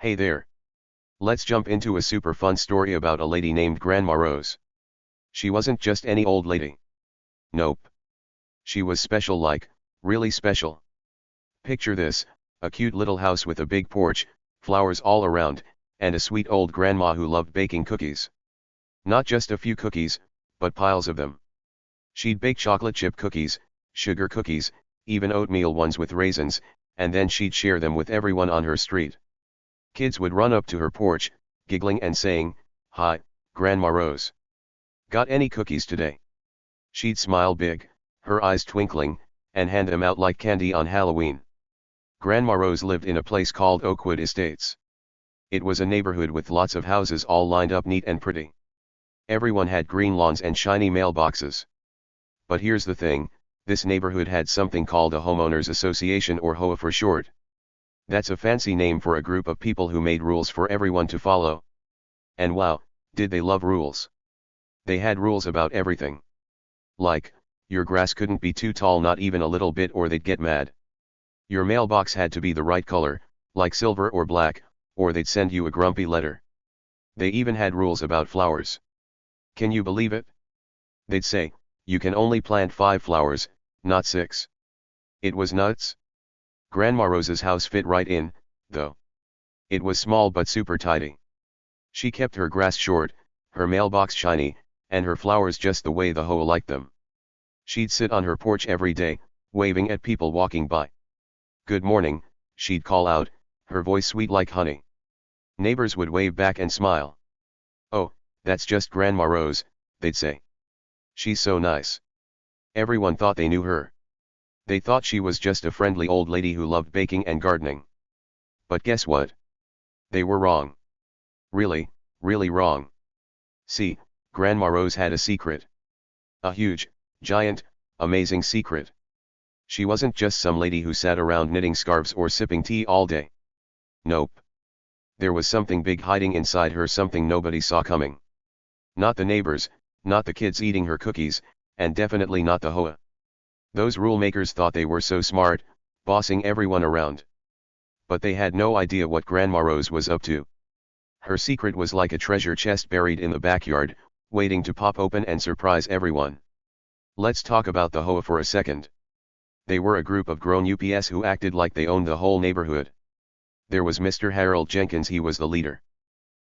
Hey there. Let's jump into a super fun story about a lady named Grandma Rose. She wasn't just any old lady. Nope. She was special, like, really special. Picture this, a cute little house with a big porch, flowers all around, and a sweet old grandma who loved baking cookies. Not just a few cookies, but piles of them. She'd bake chocolate chip cookies, sugar cookies, even oatmeal ones with raisins, and then she'd share them with everyone on her street. Kids would run up to her porch, giggling and saying, "Hi, Grandma Rose. Got any cookies today?" She'd smile big, her eyes twinkling, and hand them out like candy on Halloween. Grandma Rose lived in a place called Oakwood Estates. It was a neighborhood with lots of houses all lined up neat and pretty. Everyone had green lawns and shiny mailboxes. But here's the thing, this neighborhood had something called a homeowners association, or HOA for short. That's a fancy name for a group of people who made rules for everyone to follow. And wow, did they love rules. They had rules about everything. Like, your grass couldn't be too tall, not even a little bit, or they'd get mad. Your mailbox had to be the right color, like silver or black, or they'd send you a grumpy letter. They even had rules about flowers. Can you believe it? They'd say, you can only plant 5 flowers, not 6. It was nuts. Grandma Rose's house fit right in, though. It was small but super tidy. She kept her grass short, her mailbox shiny, and her flowers just the way the HOA liked them. She'd sit on her porch every day, waving at people walking by. "Good morning," she'd call out, her voice sweet like honey. Neighbors would wave back and smile. "Oh, that's just Grandma Rose," they'd say. "She's so nice." Everyone thought they knew her. They thought she was just a friendly old lady who loved baking and gardening. But guess what? They were wrong. Really, really wrong. See, Grandma Rose had a secret. A huge, giant, amazing secret. She wasn't just some lady who sat around knitting scarves or sipping tea all day. Nope. There was something big hiding inside her, something nobody saw coming. Not the neighbors, not the kids eating her cookies, and definitely not the HOA. Those rule makers thought they were so smart, bossing everyone around. But they had no idea what Grandma Rose was up to. Her secret was like a treasure chest buried in the backyard, waiting to pop open and surprise everyone. Let's talk about the HOA for a second. They were a group of grown ups who acted like they owned the whole neighborhood. There was Mr. Harold Jenkins, he was the leader.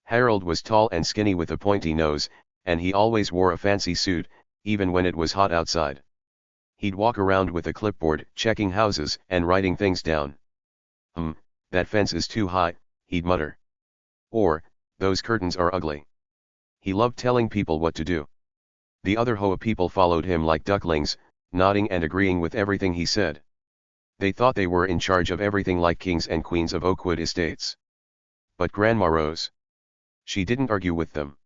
Harold was tall and skinny with a pointy nose, and he always wore a fancy suit, even when it was hot outside. He'd walk around with a clipboard, checking houses and writing things down. That fence is too high," he'd mutter. Or, "those curtains are ugly." He loved telling people what to do. The other HOA people followed him like ducklings, nodding and agreeing with everything he said. They thought they were in charge of everything, like kings and queens of Oakwood Estates. But Grandma Rose, she didn't argue with them.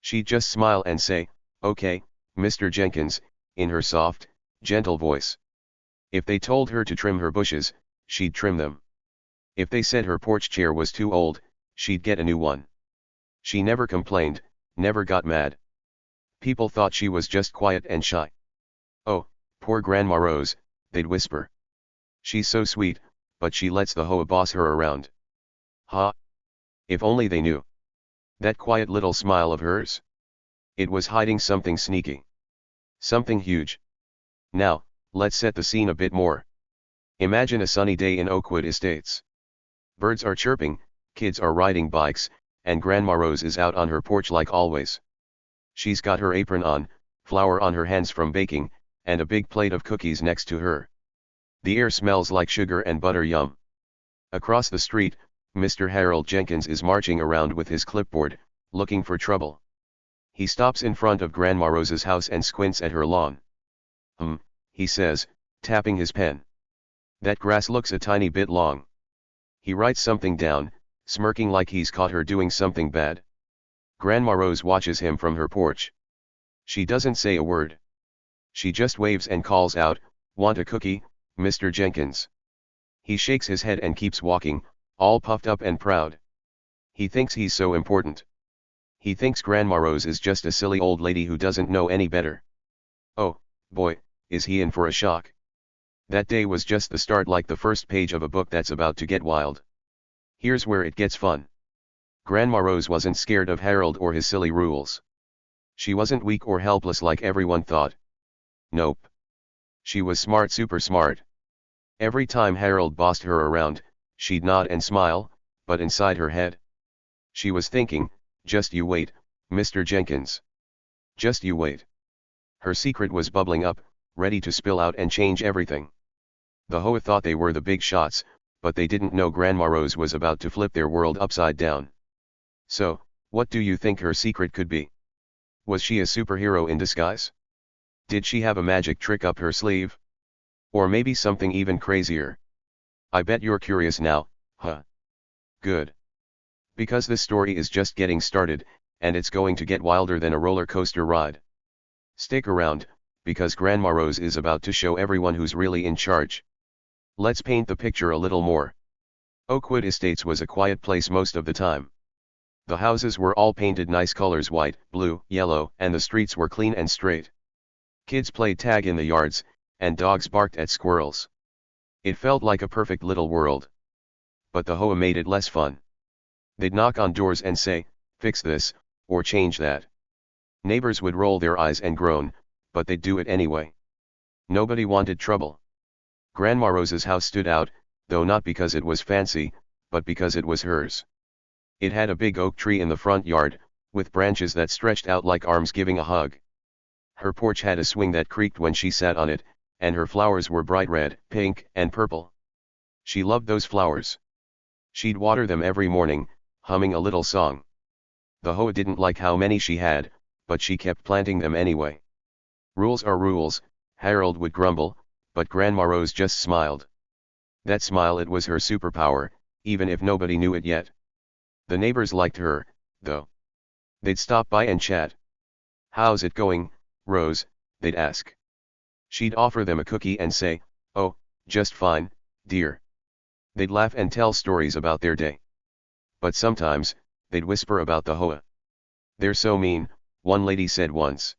She'd just smile and say, "Okay, Mr. Jenkins," in her soft, gentle voice. If they told her to trim her bushes, she'd trim them. If they said her porch chair was too old, she'd get a new one. She never complained, never got mad. People thought she was just quiet and shy. "Oh, poor Grandma Rose," they'd whisper. "She's so sweet, but she lets the HOA boss her around." Ha! If only they knew. That quiet little smile of hers. It was hiding something sneaky. Something huge. Now, let's set the scene a bit more. Imagine a sunny day in Oakwood Estates. Birds are chirping, kids are riding bikes, and Grandma Rose is out on her porch like always. She's got her apron on, flour on her hands from baking, and a big plate of cookies next to her. The air smells like sugar and butter, yum. Across the street, Mr. Harold Jenkins is marching around with his clipboard, looking for trouble. He stops in front of Grandma Rose's house and squints at her lawn. He says, tapping his pen. "That grass looks a tiny bit long." He writes something down, smirking like he's caught her doing something bad. Grandma Rose watches him from her porch. She doesn't say a word. She just waves and calls out, "Want a cookie, Mr. Jenkins?" He shakes his head and keeps walking, all puffed up and proud. He thinks he's so important. He thinks Grandma Rose is just a silly old lady who doesn't know any better. Oh, boy, is he in for a shock. That day was just the start, like the first page of a book that's about to get wild. Here's where it gets fun. Grandma Rose wasn't scared of Harold or his silly rules. She wasn't weak or helpless like everyone thought. Nope. She was smart, super smart. Every time Harold bossed her around, she'd nod and smile, but inside her head, she was thinking, just you wait, Mr. Jenkins. Just you wait. Her secret was bubbling up, ready to spill out and change everything. The HOA thought they were the big shots, but they didn't know Grandma Rose was about to flip their world upside down. So, what do you think her secret could be? Was she a superhero in disguise? Did she have a magic trick up her sleeve? Or maybe something even crazier? I bet you're curious now, huh? Good. Because this story is just getting started, and it's going to get wilder than a roller coaster ride. Stick around, because Grandma Rose is about to show everyone who's really in charge. Let's paint the picture a little more. Oakwood Estates was a quiet place most of the time. The houses were all painted nice colors: white, blue, yellow, and the streets were clean and straight. Kids played tag in the yards, and dogs barked at squirrels. It felt like a perfect little world. But the HOA made it less fun. They'd knock on doors and say, "Fix this," or "Change that." Neighbors would roll their eyes and groan, but they'd do it anyway. Nobody wanted trouble. Grandma Rose's house stood out, though not because it was fancy, but because it was hers. It had a big oak tree in the front yard, with branches that stretched out like arms giving a hug. Her porch had a swing that creaked when she sat on it, and her flowers were bright red, pink, and purple. She loved those flowers. She'd water them every morning, humming a little song. The HOA didn't like how many she had, but she kept planting them anyway. Rules are rules, Harold would grumble, but Grandma Rose just smiled. That smile, it was her superpower, even if nobody knew it yet. The neighbors liked her, though. They'd stop by and chat. "How's it going, Rose?" they'd ask. She'd offer them a cookie and say, "Oh, just fine, dear." They'd laugh and tell stories about their day. But sometimes, they'd whisper about the HOA. "They're so mean," one lady said once.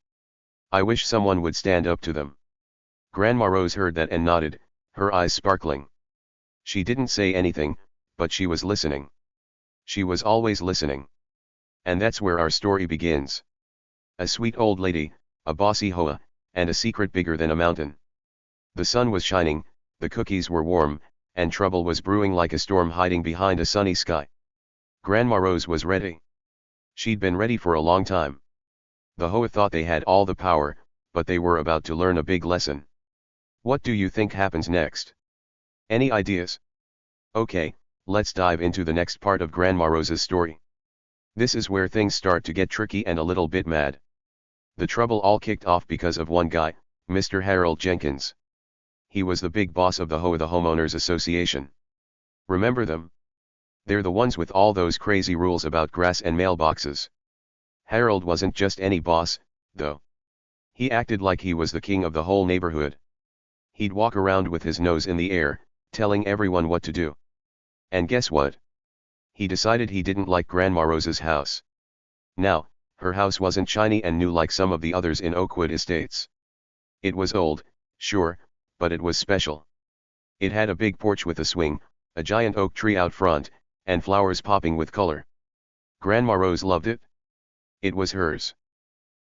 "I wish someone would stand up to them." Grandma Rose heard that and nodded, her eyes sparkling. She didn't say anything, but she was listening. She was always listening. And that's where our story begins. A sweet old lady, a bossy HOA, and a secret bigger than a mountain. The sun was shining, the cookies were warm, and trouble was brewing like a storm hiding behind a sunny sky. Grandma Rose was ready. She'd been ready for a long time. The HOA thought they had all the power, but they were about to learn a big lesson. What do you think happens next? Any ideas? Okay, let's dive into the next part of Grandma Rose's story. This is where things start to get tricky and a little bit mad. The trouble all kicked off because of one guy, Mr. Harold Jenkins. He was the big boss of the HOA, the Homeowners Association. Remember them? They're the ones with all those crazy rules about grass and mailboxes. Harold wasn't just any boss, though. He acted like he was the king of the whole neighborhood. He'd walk around with his nose in the air, telling everyone what to do. And guess what? He decided he didn't like Grandma Rose's house. Now, her house wasn't shiny and new like some of the others in Oakwood Estates. It was old, sure, but it was special. It had a big porch with a swing, a giant oak tree out front, and flowers popping with color. Grandma Rose loved it. It was hers.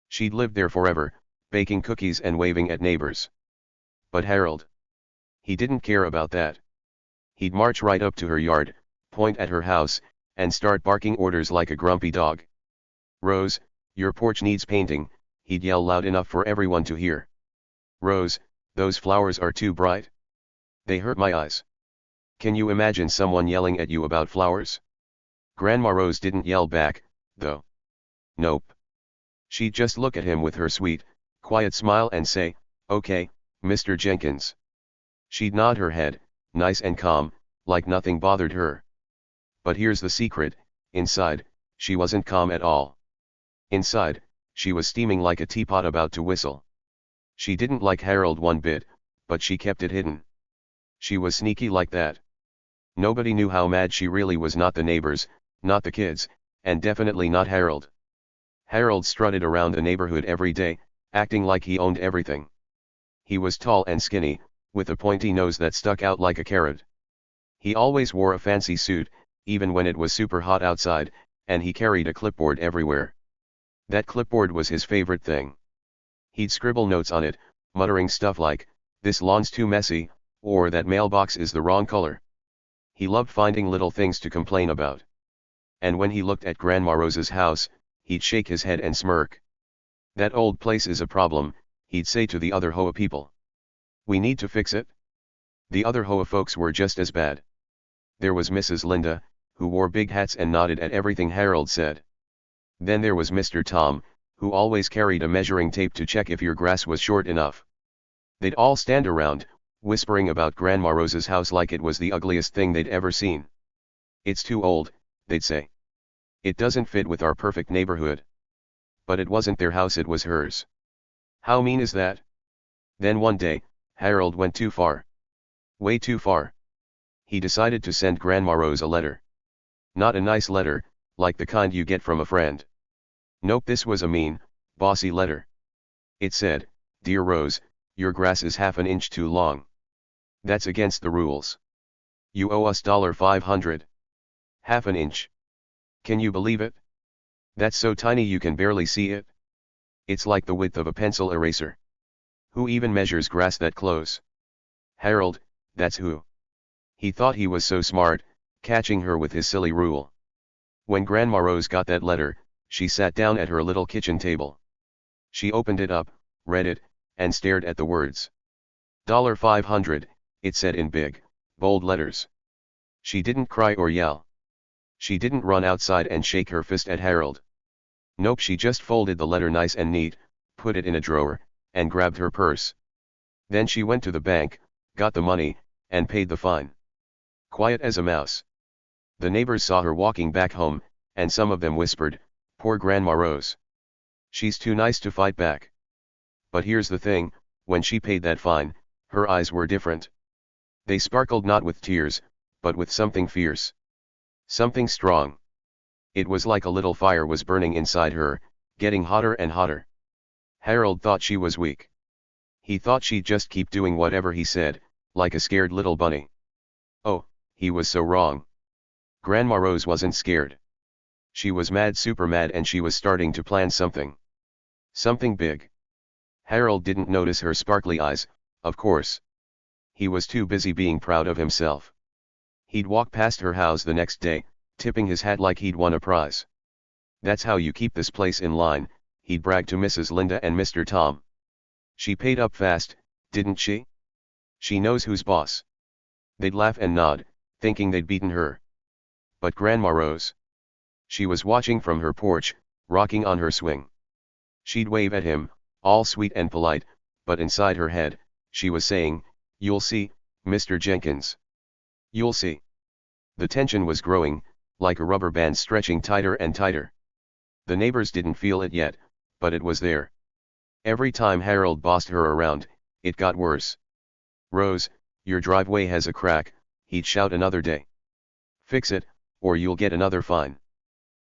She'd lived there forever, baking cookies and waving at neighbors. But Harold? He didn't care about that. He'd march right up to her yard, point at her house, and start barking orders like a grumpy dog. "Rose, your porch needs painting," he'd yell loud enough for everyone to hear. "Rose, those flowers are too bright. They hurt my eyes." Can you imagine someone yelling at you about flowers? Grandma Rose didn't yell back, though. Nope. She'd just look at him with her sweet, quiet smile and say, "Okay, Mr. Jenkins." She'd nod her head, nice and calm, like nothing bothered her. But here's the secret: inside, she wasn't calm at all. Inside, she was steaming like a teapot about to whistle. She didn't like Harold one bit, but she kept it hidden. She was sneaky like that. Nobody knew how mad she really was, not the neighbors, not the kids, and definitely not Harold. Harold strutted around the neighborhood every day, acting like he owned everything. He was tall and skinny, with a pointy nose that stuck out like a carrot. He always wore a fancy suit, even when it was super hot outside, and he carried a clipboard everywhere. That clipboard was his favorite thing. He'd scribble notes on it, muttering stuff like, "This lawn's too messy," or "That mailbox is the wrong color." He loved finding little things to complain about. And when he looked at Grandma Rose's house, he'd shake his head and smirk. "That old place is a problem," he'd say to the other HOA people. "We need to fix it." The other HOA folks were just as bad. There was Mrs. Linda, who wore big hats and nodded at everything Harold said. Then there was Mr. Tom, who always carried a measuring tape to check if your grass was short enough. They'd all stand around, whispering about Grandma Rose's house like it was the ugliest thing they'd ever seen. "It's too old," they'd say. "It doesn't fit with our perfect neighborhood." But it wasn't their house, it was hers. How mean is that? Then one day, Harold went too far. Way too far. He decided to send Grandma Rose a letter. Not a nice letter, like the kind you get from a friend. Nope, this was a mean, bossy letter. It said, "Dear Rose, your grass is half an inch too long. That's against the rules. You owe us $500. Half an inch. Can you believe it? That's so tiny you can barely see it. It's like the width of a pencil eraser. Who even measures grass that close?" Harold, that's who. He thought he was so smart, catching her with his silly rule. When Grandma Rose got that letter, she sat down at her little kitchen table. She opened it up, read it, and stared at the words. $500, it said in big, bold letters. She didn't cry or yell. She didn't run outside and shake her fist at Harold. Nope, she just folded the letter nice and neat, put it in a drawer, and grabbed her purse. Then she went to the bank, got the money, and paid the fine. Quiet as a mouse. The neighbors saw her walking back home, and some of them whispered, "Poor Grandma Rose. She's too nice to fight back." But here's the thing, when she paid that fine, her eyes were different. They sparkled not with tears, but with something fierce. Something strong. It was like a little fire was burning inside her, getting hotter and hotter. Harold thought she was weak. He thought she'd just keep doing whatever he said, like a scared little bunny. Oh, he was so wrong. Grandma Rose wasn't scared. She was mad, super mad, and she was starting to plan something. Something big. Harold didn't notice her sparkly eyes, of course. He was too busy being proud of himself. He'd walk past her house the next day, tipping his hat like he'd won a prize. "That's how you keep this place in line," he'd brag to Mrs. Linda and Mr. Tom. "She paid up fast, didn't she? She knows who's boss." They'd laugh and nod, thinking they'd beaten her. But Grandma Rose. She was watching from her porch, rocking on her swing. She'd wave at him, all sweet and polite, but inside her head, she was saying, "You'll see, Mr. Jenkins. You'll see." The tension was growing, like a rubber band stretching tighter and tighter. The neighbors didn't feel it yet, but it was there. Every time Harold bossed her around, it got worse. "Rose, your driveway has a crack," he'd shout another day. "Fix it, or you'll get another fine."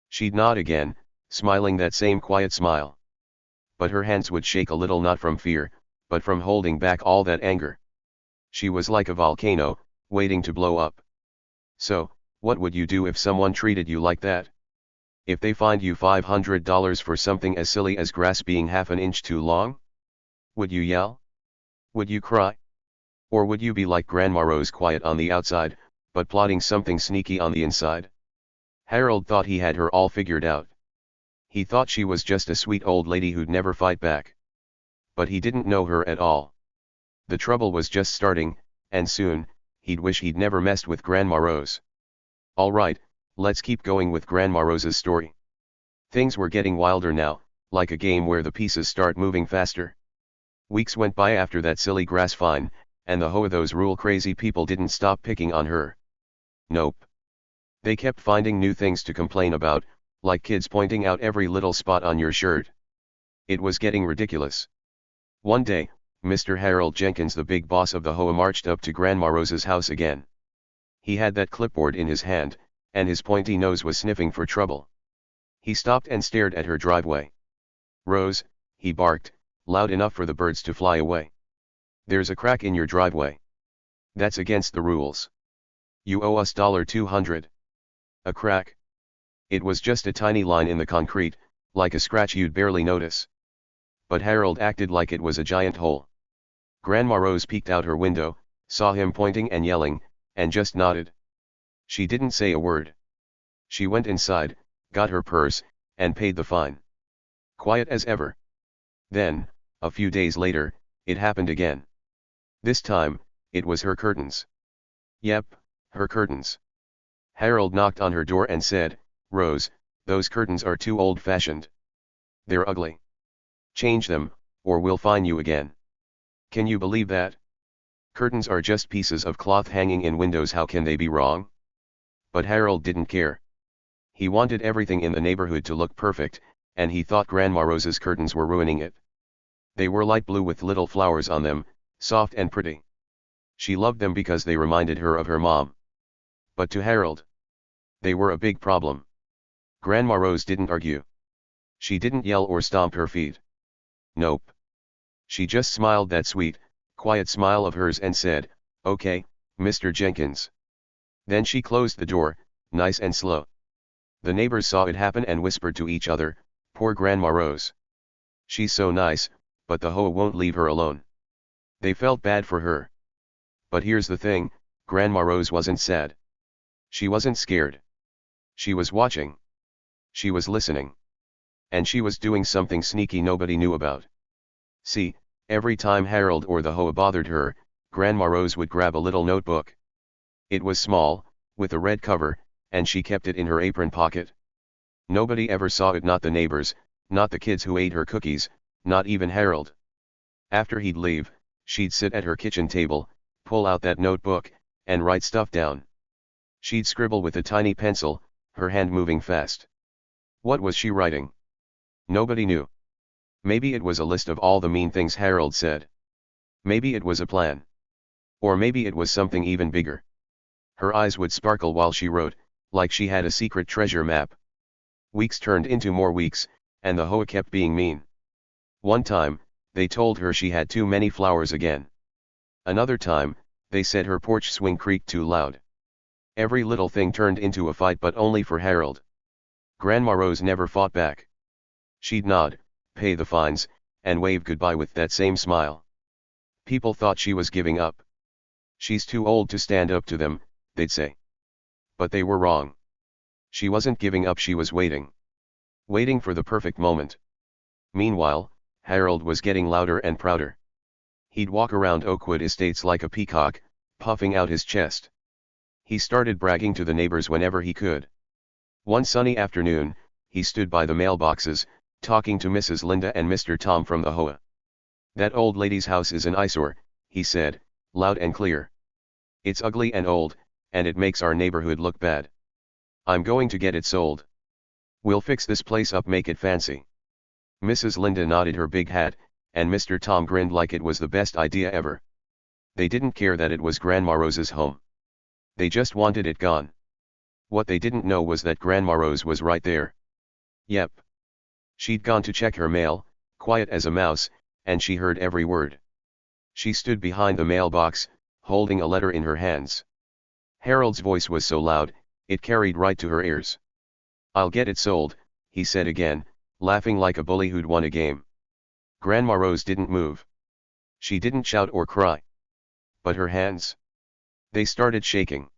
She'd nod again, smiling that same quiet smile. But her hands would shake a little, not from fear, but from holding back all that anger. She was like a volcano, waiting to blow up. So, what would you do if someone treated you like that? If they fined you $500 for something as silly as grass being half an inch too long? Would you yell? Would you cry? Or would you be like Grandma Rose, quiet on the outside, but plotting something sneaky on the inside? Harold thought he had her all figured out. He thought she was just a sweet old lady who'd never fight back. But he didn't know her at all. The trouble was just starting, and soon, he'd wish he'd never messed with Grandma Rose. All right, let's keep going with Grandma Rose's story. Things were getting wilder now, like a game where the pieces start moving faster. Weeks went by after that silly grass fine, and those rule-crazy people didn't stop picking on her. Nope. They kept finding new things to complain about, like kids pointing out every little spot on your shirt. It was getting ridiculous. One day, Mr. Harold Jenkins, the big boss of the HOA, marched up to Grandma Rose's house again. He had that clipboard in his hand, and his pointy nose was sniffing for trouble. He stopped and stared at her driveway. "Rose," he barked, loud enough for the birds to fly away. "There's a crack in your driveway. That's against the rules. You owe us $200. A crack. It was just a tiny line in the concrete, like a scratch you'd barely notice. But Harold acted like it was a giant hole. Grandma Rose peeked out her window, saw him pointing and yelling, and just nodded. She didn't say a word. She went inside, got her purse, and paid the fine. Quiet as ever. Then, a few days later, it happened again. This time, it was her curtains. Yep, her curtains. Harold knocked on her door and said, "Rose, those curtains are too old-fashioned. They're ugly. Change them, or we'll fine you again." Can you believe that? Curtains are just pieces of cloth hanging in windows, how can they be wrong? But Harold didn't care. He wanted everything in the neighborhood to look perfect, and he thought Grandma Rose's curtains were ruining it. They were light blue with little flowers on them, soft and pretty. She loved them because they reminded her of her mom. But to Harold, they were a big problem. Grandma Rose didn't argue. She didn't yell or stomp her feet. Nope. She just smiled that sweet, quiet smile of hers and said, "Okay, Mr. Jenkins." Then she closed the door, nice and slow. The neighbors saw it happen and whispered to each other, "Poor Grandma Rose. She's so nice, but the HOA won't leave her alone." They felt bad for her. But here's the thing, Grandma Rose wasn't sad. She wasn't scared. She was watching. She was listening. And she was doing something sneaky nobody knew about. See, every time Harold or the HOA bothered her, Grandma Rose would grab a little notebook. It was small, with a red cover, and she kept it in her apron pocket. Nobody ever saw it, not the neighbors, not the kids who ate her cookies, not even Harold. After he'd leave, she'd sit at her kitchen table, pull out that notebook, and write stuff down. She'd scribble with a tiny pencil, her hand moving fast. What was she writing? Nobody knew. Maybe it was a list of all the mean things Harold said. Maybe it was a plan. Or maybe it was something even bigger. Her eyes would sparkle while she wrote, like she had a secret treasure map. Weeks turned into more weeks, and the HOA kept being mean. One time, they told her she had too many flowers again. Another time, they said her porch swing creaked too loud. Every little thing turned into a fight, but only for Harold. Grandma Rose never fought back. She'd nod, pay the fines, and wave goodbye with that same smile. People thought she was giving up. She's too old to stand up to them, they'd say. But they were wrong. She wasn't giving up, she was waiting. Waiting for the perfect moment. Meanwhile, Harold was getting louder and prouder. He'd walk around Oakwood Estates like a peacock, puffing out his chest. He started bragging to the neighbors whenever he could. One sunny afternoon, he stood by the mailboxes, talking to Mrs. Linda and Mr. Tom from the HOA. "That old lady's house is an eyesore," he said, loud and clear. "It's ugly and old, and it makes our neighborhood look bad. I'm going to get it sold. We'll fix this place up, make it fancy." Mrs. Linda nodded her big hat, and Mr. Tom grinned like it was the best idea ever. They didn't care that it was Grandma Rose's home. They just wanted it gone. What they didn't know was that Grandma Rose was right there. Yep. She'd gone to check her mail, quiet as a mouse, and she heard every word. She stood behind the mailbox, holding a letter in her hands. Harold's voice was so loud, it carried right to her ears. "I'll get it sold," he said again, laughing like a bully who'd won a game. Grandma Rose didn't move. She didn't shout or cry. But her hands? They started shaking.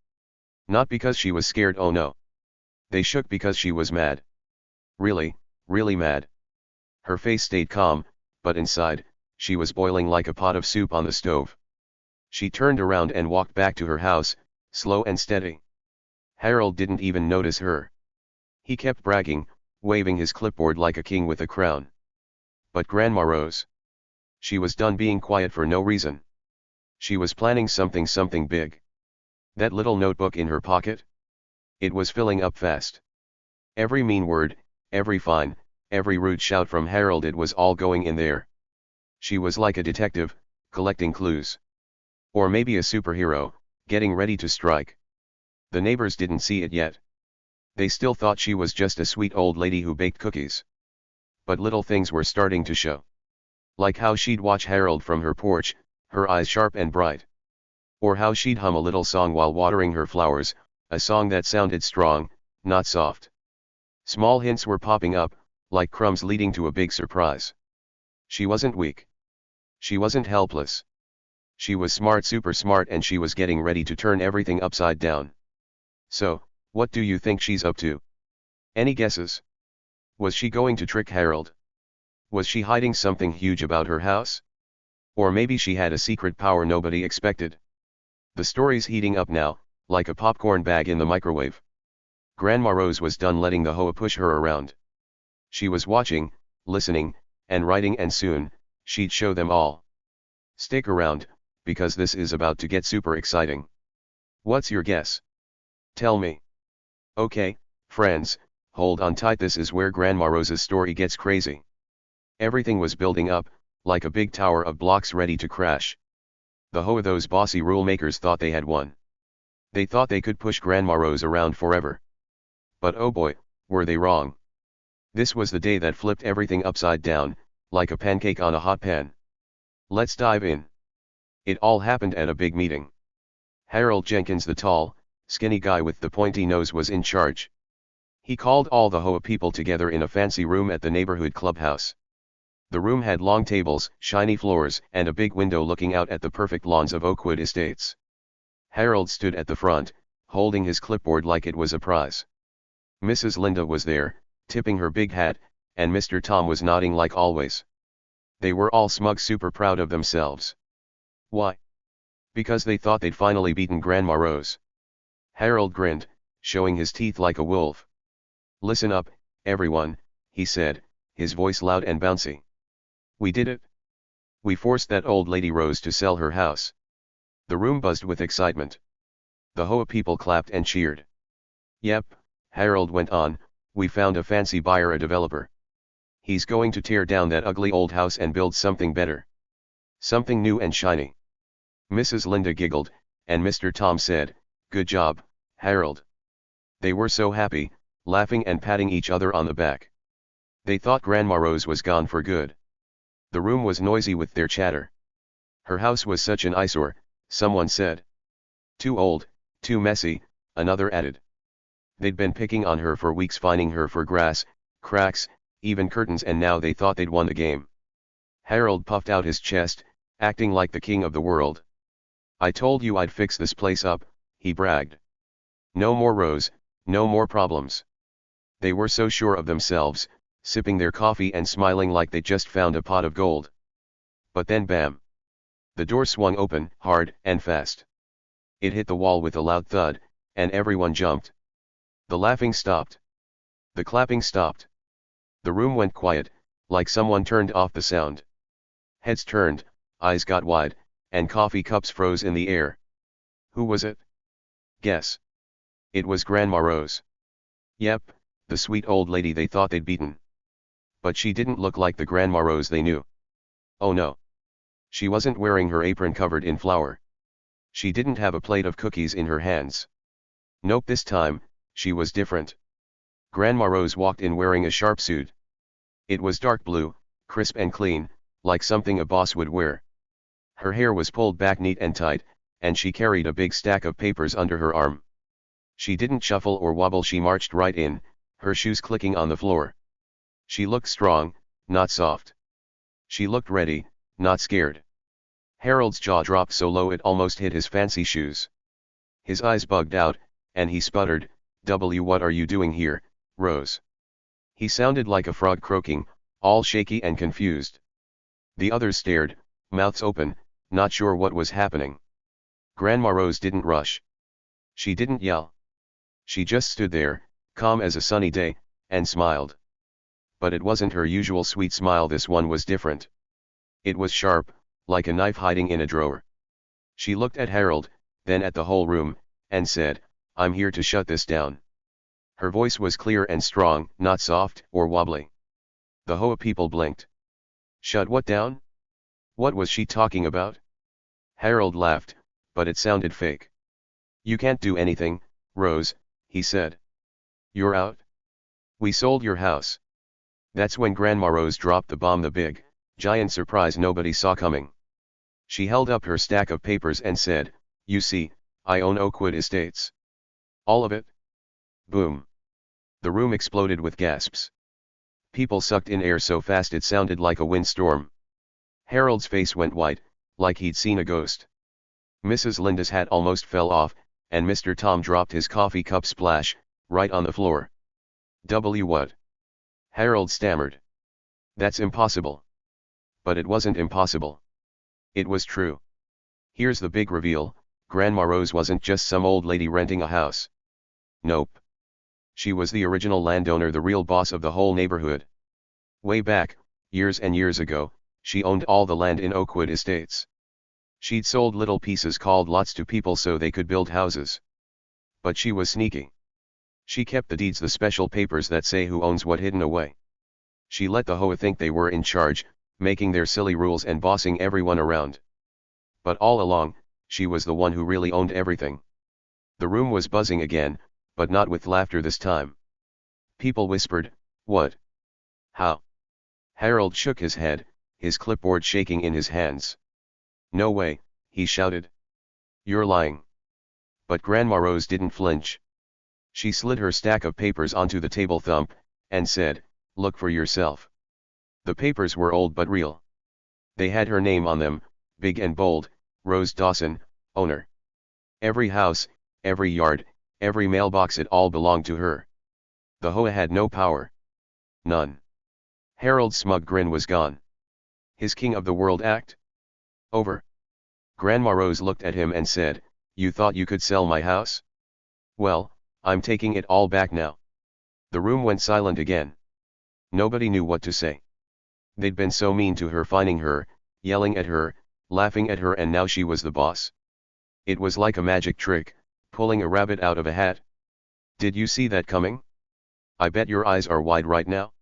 Not because she was scared, oh no. They shook because she was mad. Really, really mad. Her face stayed calm, but inside, she was boiling like a pot of soup on the stove. She turned around and walked back to her house, slow and steady. Harold didn't even notice her. He kept bragging, waving his clipboard like a king with a crown. But Grandma Rose. She was done being quiet for no reason. She was planning something big. That little notebook in her pocket? It was filling up fast. Every mean word, every fine, every rude shout from Harold, it was all going in there. She was like a detective, collecting clues. Or maybe a superhero, getting ready to strike. The neighbors didn't see it yet. They still thought she was just a sweet old lady who baked cookies. But little things were starting to show. Like how she'd watch Harold from her porch, her eyes sharp and bright. Or how she'd hum a little song while watering her flowers, a song that sounded strong, not soft. Small hints were popping up, like crumbs leading to a big surprise. She wasn't weak. She wasn't helpless. She was smart, super smart, and she was getting ready to turn everything upside down. So, what do you think she's up to? Any guesses? Was she going to trick Harold? Was she hiding something huge about her house? Or maybe she had a secret power nobody expected. The story's heating up now, like a popcorn bag in the microwave. Grandma Rose was done letting the HOA push her around. She was watching, listening, and writing, and soon, she'd show them all. Stick around, because this is about to get super exciting. What's your guess? Tell me. Okay, friends, hold on tight, this is where Grandma Rose's story gets crazy. Everything was building up, like a big tower of blocks ready to crash. The HOA, those bossy rule makers, thought they had won. They thought they could push Grandma Rose around forever. But oh boy, were they wrong. This was the day that flipped everything upside down, like a pancake on a hot pan. Let's dive in. It all happened at a big meeting. Harold Jenkins, the tall, skinny guy with the pointy nose, was in charge. He called all the HOA people together in a fancy room at the neighborhood clubhouse. The room had long tables, shiny floors, and a big window looking out at the perfect lawns of Oakwood Estates. Harold stood at the front, holding his clipboard like it was a prize. Mrs. Linda was there, tipping her big hat, and Mr. Tom was nodding like always. They were all smug, super proud of themselves. Why? Because they thought they'd finally beaten Grandma Rose. Harold grinned, showing his teeth like a wolf. Listen up, everyone, he said, his voice loud and bouncy. We did it. We forced that old lady Rose to sell her house. The room buzzed with excitement. The HOA people clapped and cheered. Yep, Harold went on, we found a fancy buyer, a developer. He's going to tear down that ugly old house and build something better. Something new and shiny. Mrs. Linda giggled, and Mr. Tom said, good job, Harold. They were so happy, laughing and patting each other on the back. They thought Grandma Rose was gone for good. The room was noisy with their chatter. Her house was such an eyesore, someone said. Too old, too messy, another added. They'd been picking on her for weeks, fining her for grass, cracks, even curtains, and now they thought they'd won the game. Harold puffed out his chest, acting like the king of the world. I told you I'd fix this place up, he bragged. No more Rose, no more problems. They were so sure of themselves, sipping their coffee and smiling like they just found a pot of gold. But then bam! The door swung open, hard and fast. It hit the wall with a loud thud, and everyone jumped. The laughing stopped. The clapping stopped. The room went quiet, like someone turned off the sound. Heads turned, eyes got wide, and coffee cups froze in the air. Who was it? Guess. It was Grandma Rose. Yep, the sweet old lady they thought they'd beaten. But she didn't look like the Grandma Rose they knew. Oh no. She wasn't wearing her apron covered in flour. She didn't have a plate of cookies in her hands. Nope, this time, she was different. Grandma Rose walked in wearing a sharp suit. It was dark blue, crisp and clean, like something a boss would wear. Her hair was pulled back neat and tight, and she carried a big stack of papers under her arm. She didn't shuffle or wobble, she marched right in, her shoes clicking on the floor. She looked strong, not soft. She looked ready, not scared. Harold's jaw dropped so low it almost hit his fancy shoes. His eyes bugged out, and he sputtered, what are you doing here, Rose? He sounded like a frog croaking, all shaky and confused. The others stared, mouths open, not sure what was happening. Grandma Rose didn't rush. She didn't yell. She just stood there, calm as a sunny day, and smiled. But it wasn't her usual sweet smile, this one was different. It was sharp, like a knife hiding in a drawer. She looked at Harold, then at the whole room, and said, I'm here to shut this down. Her voice was clear and strong, not soft or wobbly. The HOA people blinked. Shut what down? What was she talking about? Harold laughed, but it sounded fake. You can't do anything, Rose, he said. You're out. We sold your house. That's when Grandma Rose dropped the bomb, the big, giant surprise nobody saw coming. She held up her stack of papers and said, you see, I own Oakwood Estates. All of it. Boom. The room exploded with gasps. People sucked in air so fast it sounded like a windstorm. Harold's face went white, like he'd seen a ghost. Mrs. Linda's hat almost fell off, and Mr. Tom dropped his coffee cup splash, right on the floor. What? Harold stammered. That's impossible. But it wasn't impossible. It was true. Here's the big reveal, Grandma Rose wasn't just some old lady renting a house. Nope. She was the original landowner, the real boss of the whole neighborhood. Way back, years and years ago, she owned all the land in Oakwood Estates. She'd sold little pieces called lots to people so they could build houses. But she was sneaky. She kept the deeds, the special papers that say who owns what, hidden away. She let the HOA think they were in charge, making their silly rules and bossing everyone around. But all along, she was the one who really owned everything. The room was buzzing again, but not with laughter this time. People whispered, "What? How?" Harold shook his head, his clipboard shaking in his hands. "No way," he shouted. "You're lying." But Grandma Rose didn't flinch. She slid her stack of papers onto the table, thump, and said, "Look for yourself." The papers were old but real. They had her name on them, big and bold, Rose Dawson, owner. Every house, every yard, every mailbox, it all belonged to her. The HOA had no power. None. Harold's smug grin was gone. His king of the world act? Over. Grandma Rose looked at him and said, "You thought you could sell my house? Well, I'm taking it all back now." The room went silent again. Nobody knew what to say. They'd been so mean to her, fining her, yelling at her, laughing at her, and now she was the boss. It was like a magic trick, pulling a rabbit out of a hat. Did you see that coming? I bet your eyes are wide right now.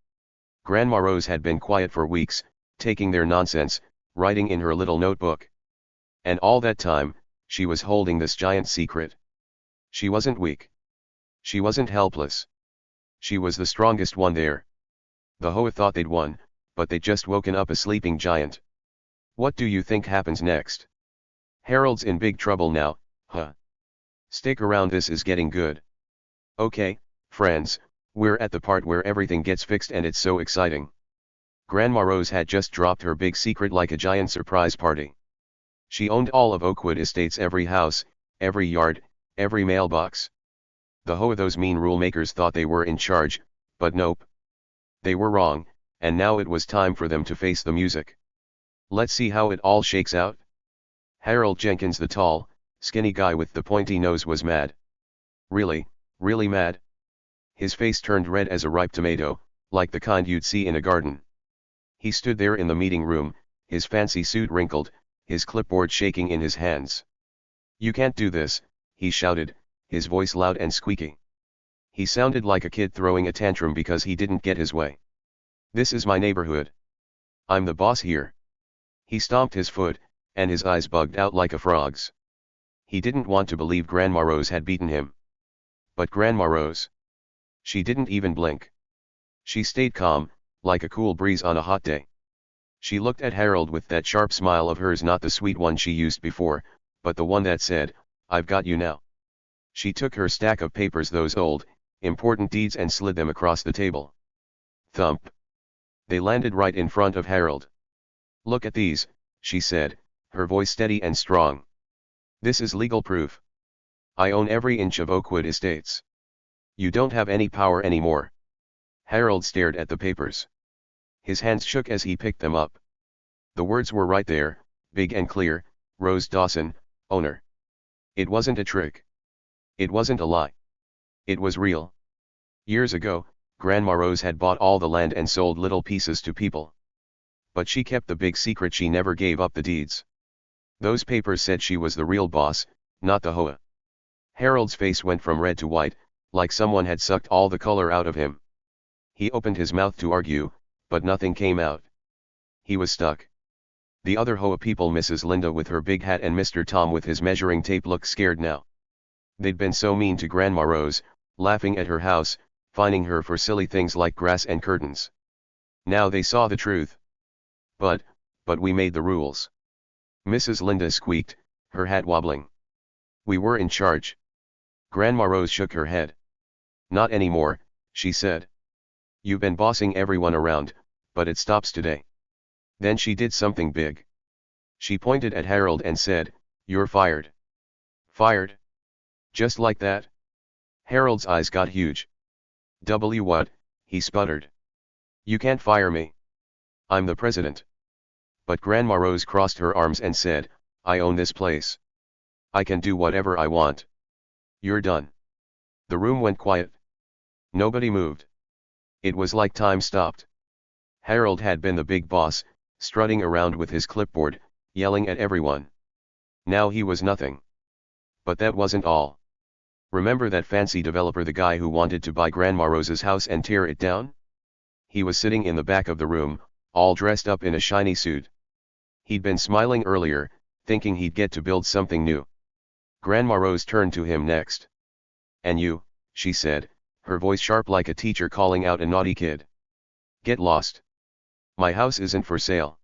Grandma Rose had been quiet for weeks, taking their nonsense, writing in her little notebook. And all that time, she was holding this giant secret. She wasn't weak. She wasn't helpless. She was the strongest one there. The HOA thought they'd won, but they'd just woken up a sleeping giant. What do you think happens next? Harold's in big trouble now, huh? Stick around, this is getting good. Okay, friends, we're at the part where everything gets fixed and it's so exciting. Grandma Rose had just dropped her big secret like a giant surprise party. She owned all of Oakwood Estates, every house, every yard, every mailbox. The HOA, those mean rule makers, thought they were in charge, but nope. They were wrong, and now it was time for them to face the music. Let's see how it all shakes out. Harold Jenkins, the tall, skinny guy with the pointy nose, was mad. Really, really mad. His face turned red as a ripe tomato, like the kind you'd see in a garden. He stood there in the meeting room, his fancy suit wrinkled, his clipboard shaking in his hands. "You can't do this," he shouted, his voice loud and squeaky. He sounded like a kid throwing a tantrum because he didn't get his way. "This is my neighborhood. I'm the boss here." He stomped his foot, and his eyes bugged out like a frog's. He didn't want to believe Grandma Rose had beaten him. But Grandma Rose. She didn't even blink. She stayed calm, like a cool breeze on a hot day. She looked at Harold with that sharp smile of hers, not the sweet one she used before, but the one that said, "I've got you now." She took her stack of papers, those old, important deeds, and slid them across the table. Thump. They landed right in front of Harold. "Look at these," she said, her voice steady and strong. "This is legal proof. I own every inch of Oakwood Estates. You don't have any power anymore." Harold stared at the papers. His hands shook as he picked them up. The words were right there, big and clear, Rose Dawson, owner. It wasn't a trick. It wasn't a lie. It was real. Years ago, Grandma Rose had bought all the land and sold little pieces to people. But she kept the big secret, she never gave up the deeds. Those papers said she was the real boss, not the HOA. Harold's face went from red to white, like someone had sucked all the color out of him. He opened his mouth to argue, but nothing came out. He was stuck. The other HOA people, Mrs. Linda with her big hat and Mr. Tom with his measuring tape, looked scared now. They'd been so mean to Grandma Rose, laughing at her house, fining her for silly things like grass and curtains. Now they saw the truth. But we made the rules." Mrs. Linda squeaked, her hat wobbling. "We were in charge." Grandma Rose shook her head. "Not anymore," she said. You've been bossing everyone around, but it stops today. Then she did something big. She pointed at Harold and said, "You're fired." Fired? Just like that? Harold's eyes got huge. What? He sputtered. You can't fire me. I'm the president. But Grandma Rose crossed her arms and said, I own this place. I can do whatever I want. You're done. The room went quiet. Nobody moved. It was like time stopped. Harold had been the big boss, strutting around with his clipboard, yelling at everyone. Now he was nothing. But that wasn't all. Remember that fancy developer, the guy who wanted to buy Grandma Rose's house and tear it down? He was sitting in the back of the room, all dressed up in a shiny suit. He'd been smiling earlier, thinking he'd get to build something new. Grandma Rose turned to him next. And you, she said, her voice sharp like a teacher calling out a naughty kid. Get lost. My house isn't for sale.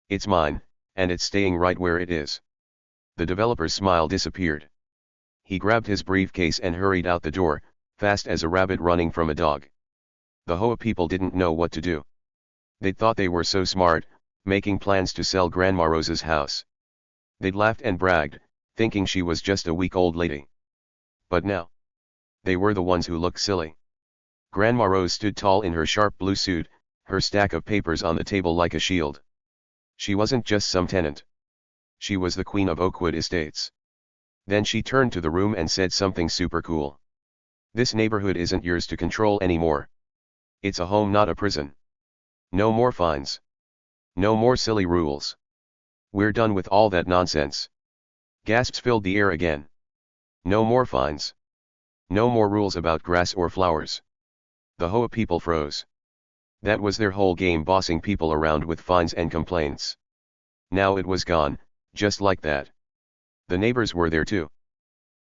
It's mine, and it's staying right where it is. The developer's smile disappeared. He grabbed his briefcase and hurried out the door, fast as a rabbit running from a dog. The HOA people didn't know what to do. They thought they were so smart, making plans to sell Grandma Rose's house. They'd laughed and bragged, thinking she was just a weak old lady. But now, they were the ones who looked silly. Grandma Rose stood tall in her sharp blue suit, her stack of papers on the table like a shield. She wasn't just some tenant. She was the queen of Oakwood Estates. Then she turned to the room and said something super cool. This neighborhood isn't yours to control anymore. It's a home, not a prison. No more fines. No more silly rules. We're done with all that nonsense. Gasps filled the air again. No more fines. No more rules about grass or flowers. The HOA people froze. That was their whole game, bossing people around with fines and complaints. Now it was gone, just like that. The neighbors were there too.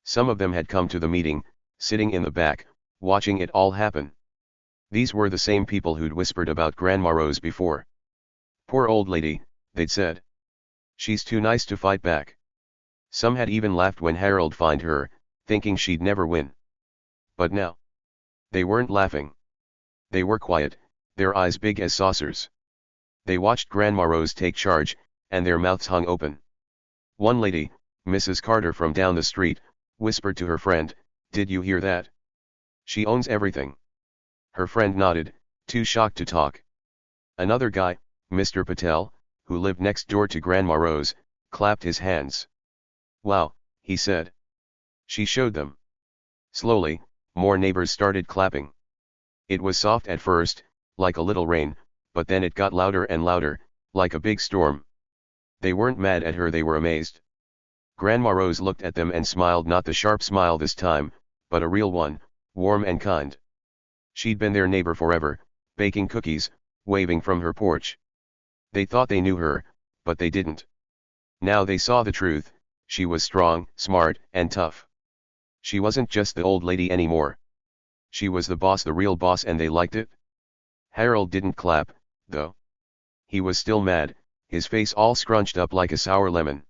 Some of them had come to the meeting, sitting in the back, watching it all happen. These were the same people who'd whispered about Grandma Rose before. Poor old lady, they'd said. She's too nice to fight back. Some had even laughed when Harold fined her, thinking she'd never win. But now, they weren't laughing. They were quiet, their eyes big as saucers. They watched Grandma Rose take charge, and their mouths hung open. One lady, Mrs. Carter from down the street, whispered to her friend, "Did you hear that? She owns everything." Her friend nodded, too shocked to talk. Another guy, Mr. Patel, who lived next door to Grandma Rose, clapped his hands. "Wow," he said. She showed them. Slowly, more neighbors started clapping. It was soft at first, like a little rain, but then it got louder and louder, like a big storm. They weren't mad at her, they were amazed. Grandma Rose looked at them and smiled, not the sharp smile this time, but a real one, warm and kind. She'd been their neighbor forever, baking cookies, waving from her porch. They thought they knew her, but they didn't. Now they saw the truth. She was strong, smart, and tough. She wasn't just the old lady anymore. She was the boss, the real boss, and they liked it. Harold didn't clap, though. He was still mad, his face all scrunched up like a sour lemon.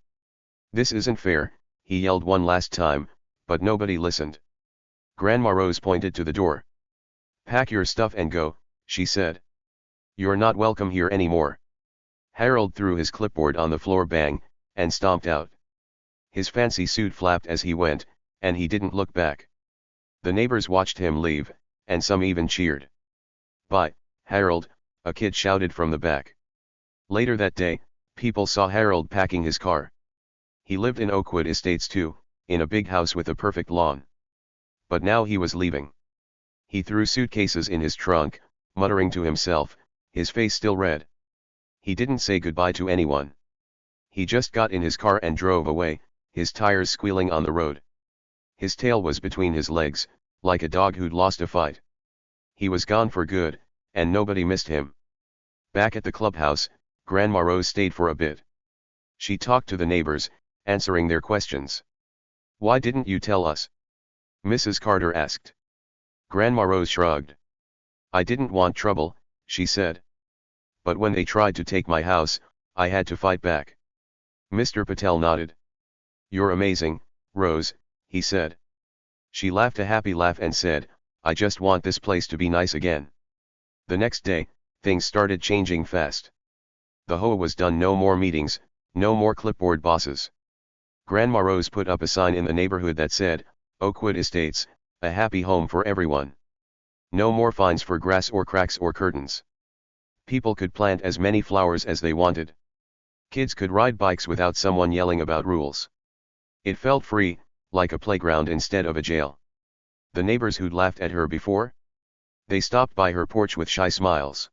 "This isn't fair," he yelled one last time, but nobody listened. Grandma Rose pointed to the door. "Pack your stuff and go," she said. "You're not welcome here anymore." Harold threw his clipboard on the floor, bang, and stomped out. His fancy suit flapped as he went, and he didn't look back. The neighbors watched him leave, and some even cheered. "Bye, Harold," a kid shouted from the back. Later that day, people saw Harold packing his car. He lived in Oakwood Estates too, in a big house with a perfect lawn. But now he was leaving. He threw suitcases in his trunk, muttering to himself, his face still red. He didn't say goodbye to anyone. He just got in his car and drove away, his tires squealing on the road. His tail was between his legs, like a dog who'd lost a fight. He was gone for good, and nobody missed him. Back at the clubhouse, Grandma Rose stayed for a bit. She talked to the neighbors, answering their questions. "Why didn't you tell us?" Mrs. Carter asked. Grandma Rose shrugged. "I didn't want trouble," she said. "But when they tried to take my house, I had to fight back." Mr. Patel nodded. "You're amazing, Rose," he said. She laughed a happy laugh and said, I just want this place to be nice again. The next day, things started changing fast. The HOA was done, no more meetings, no more clipboard bosses. Grandma Rose put up a sign in the neighborhood that said, Oakwood Estates, a happy home for everyone. No more fines for grass or cracks or curtains. People could plant as many flowers as they wanted. Kids could ride bikes without someone yelling about rules. It felt free, like a playground instead of a jail. The neighbors who'd laughed at her before? They stopped by her porch with shy smiles.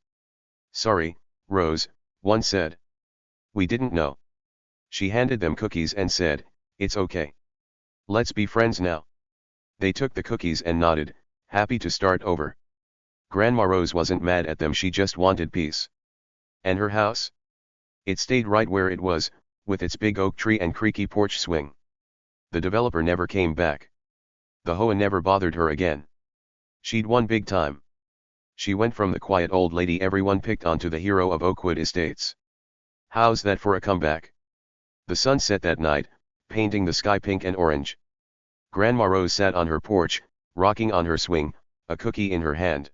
Sorry, Rose, one said. We didn't know. She handed them cookies and said, It's okay. Let's be friends now. They took the cookies and nodded, happy to start over. Grandma Rose wasn't mad at them, she just wanted peace. And her house? It stayed right where it was, with its big oak tree and creaky porch swing. The developer never came back. The HOA never bothered her again. She'd won big time. She went from the quiet old lady everyone picked on to the hero of Oakwood Estates. How's that for a comeback? The sun set that night, painting the sky pink and orange. Grandma Rose sat on her porch, rocking on her swing, a cookie in her hand.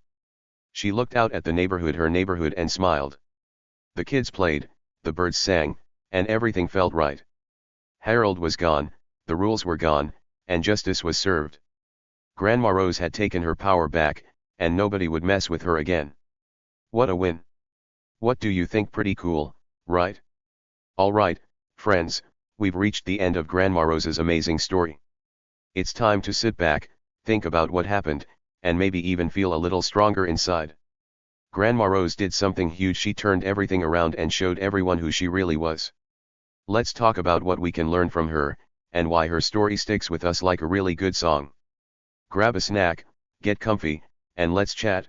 She looked out at the neighborhood, her neighborhood, and smiled. The kids played, the birds sang, and everything felt right. Harold was gone, the rules were gone, and justice was served. Grandma Rose had taken her power back, and nobody would mess with her again. What a win! What do you think? Pretty cool, right? All right, friends, we've reached the end of Grandma Rose's amazing story. It's time to sit back, think about what happened, and maybe even feel a little stronger inside. Grandma Rose did something huge. She turned everything around and showed everyone who she really was. Let's talk about what we can learn from her, and why her story sticks with us like a really good song. Grab a snack, get comfy, and let's chat.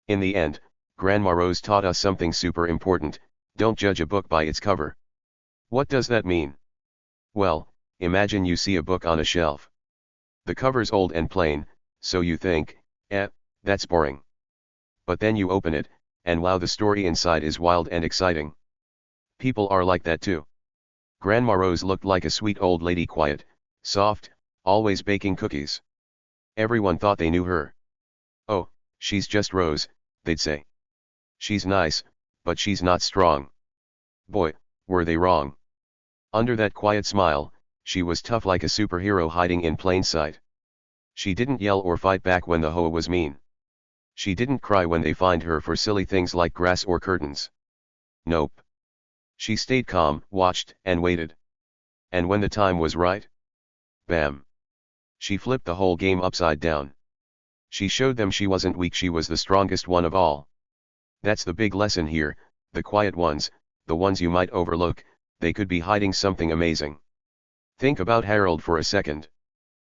In the end, Grandma Rose taught us something super important: don't judge a book by its cover. What does that mean? Well, imagine you see a book on a shelf. The cover's old and plain, so you think, that's boring. But then you open it, and wow, the story inside is wild and exciting. People are like that too. Grandma Rose looked like a sweet old lady, quiet, soft, always baking cookies. Everyone thought they knew her. Oh, she's just Rose, they'd say. She's nice, but she's not strong. Boy, were they wrong. Under that quiet smile, she was tough like a superhero hiding in plain sight. She didn't yell or fight back when the HOA was mean. She didn't cry when they fined her for silly things like grass or curtains. Nope. She stayed calm, watched, and waited. And when the time was right, bam! She flipped the whole game upside down. She showed them she wasn't weak, she was the strongest one of all. That's the big lesson here: the quiet ones, the ones you might overlook, they could be hiding something amazing. Think about Harold for a second.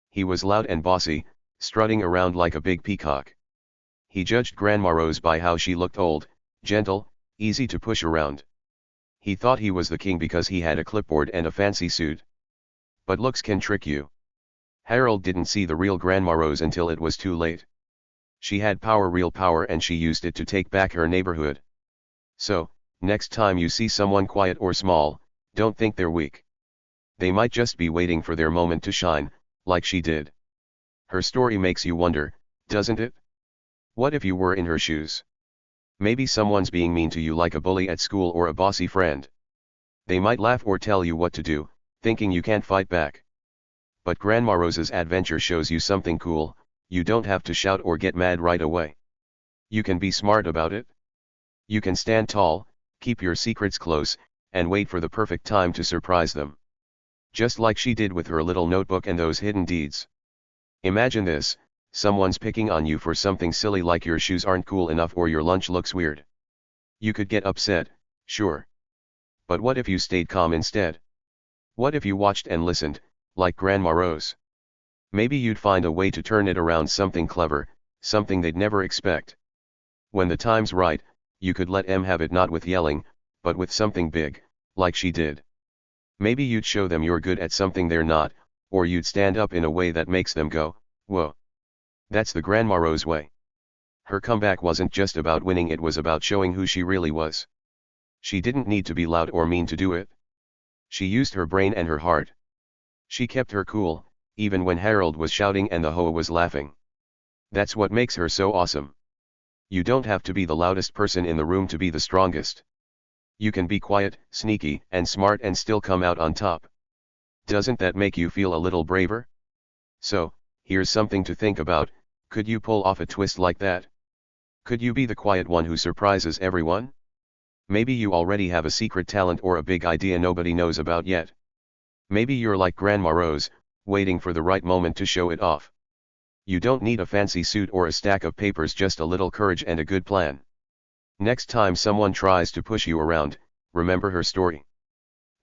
He was loud and bossy, strutting around like a big peacock. He judged Grandma Rose by how she looked: old, gentle, easy to push around. He thought he was the king because he had a clipboard and a fancy suit. But looks can trick you. Harold didn't see the real Grandma Rose until it was too late. She had power, real power, and she used it to take back her neighborhood. So, next time you see someone quiet or small, don't think they're weak. They might just be waiting for their moment to shine, like she did. Her story makes you wonder, doesn't it? What if you were in her shoes? Maybe someone's being mean to you, like a bully at school or a bossy friend. They might laugh or tell you what to do, thinking you can't fight back. But Grandma Rose's adventure shows you something cool: you don't have to shout or get mad right away. You can be smart about it. You can stand tall, keep your secrets close, and wait for the perfect time to surprise them. Just like she did with her little notebook and those hidden deeds. Imagine this: someone's picking on you for something silly like your shoes aren't cool enough or your lunch looks weird. You could get upset, sure. But what if you stayed calm instead? What if you watched and listened, like Grandma Rose? Maybe you'd find a way to turn it around, something clever, something they'd never expect. When the time's right, you could let them have it, not with yelling, but with something big, like she did. Maybe you'd show them you're good at something they're not, or you'd stand up in a way that makes them go, whoa. That's the Grandma Rose way. Her comeback wasn't just about winning, it was about showing who she really was. She didn't need to be loud or mean to do it. She used her brain and her heart. She kept her cool, even when Harold was shouting and the HOA was laughing. That's what makes her so awesome. You don't have to be the loudest person in the room to be the strongest. You can be quiet, sneaky, and smart and still come out on top. Doesn't that make you feel a little braver? So, here's something to think about: could you pull off a twist like that? Could you be the quiet one who surprises everyone? Maybe you already have a secret talent or a big idea nobody knows about yet. Maybe you're like Grandma Rose, waiting for the right moment to show it off. You don't need a fancy suit or a stack of papers, just a little courage and a good plan. Next time someone tries to push you around, remember her story.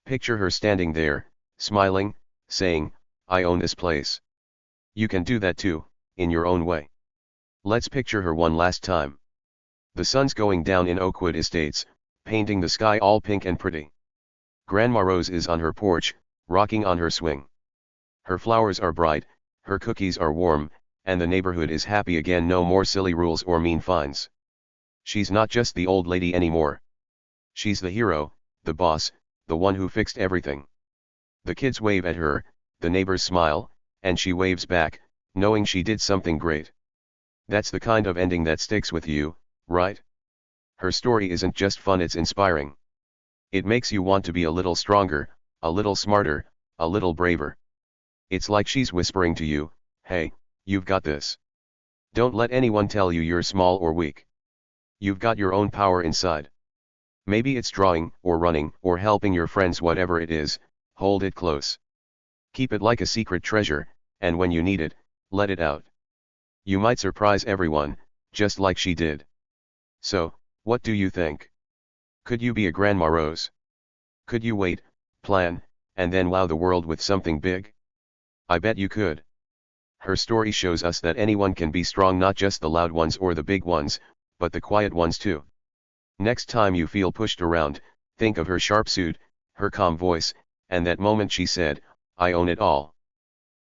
Picture her standing there, smiling, saying, "I own this place." You can do that too, in your own way. Let's picture her one last time. The sun's going down in Oakwood Estates, painting the sky all pink and pretty. Grandma Rose is on her porch, rocking on her swing. Her flowers are bright, her cookies are warm, and the neighborhood is happy again. No more silly rules or mean fines. She's not just the old lady anymore. She's the hero, the boss, the one who fixed everything. The kids wave at her, the neighbors smile, and she waves back, knowing she did something great. That's the kind of ending that sticks with you, right? Her story isn't just fun, it's inspiring. It makes you want to be a little stronger, a little smarter, a little braver. It's like she's whispering to you, "Hey, you've got this. Don't let anyone tell you you're small or weak. You've got your own power inside." Maybe it's drawing, or running, or helping your friends. Whatever it is, hold it close. Keep it like a secret treasure, and when you need it, let it out. You might surprise everyone, just like she did. So, what do you think? Could you be a Grandma Rose? Could you wait, plan, and then wow the world with something big? I bet you could. Her story shows us that anyone can be strong, not just the loud ones or the big ones, but the quiet ones too. Next time you feel pushed around, think of her sharp suit, her calm voice, and that moment she said, "I own it all."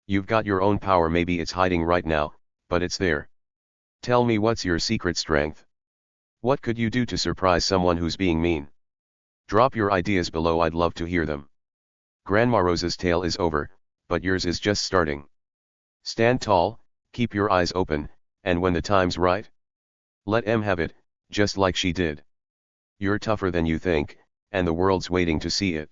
You've got your own power. Maybe it's hiding right now, but it's there. Tell me, what's your secret strength? What could you do to surprise someone who's being mean? Drop your ideas below, I'd love to hear them. Grandma Rose's tale is over, but yours is just starting. Stand tall, keep your eyes open, and when the time's right, let 'em have it, just like she did. You're tougher than you think, and the world's waiting to see it.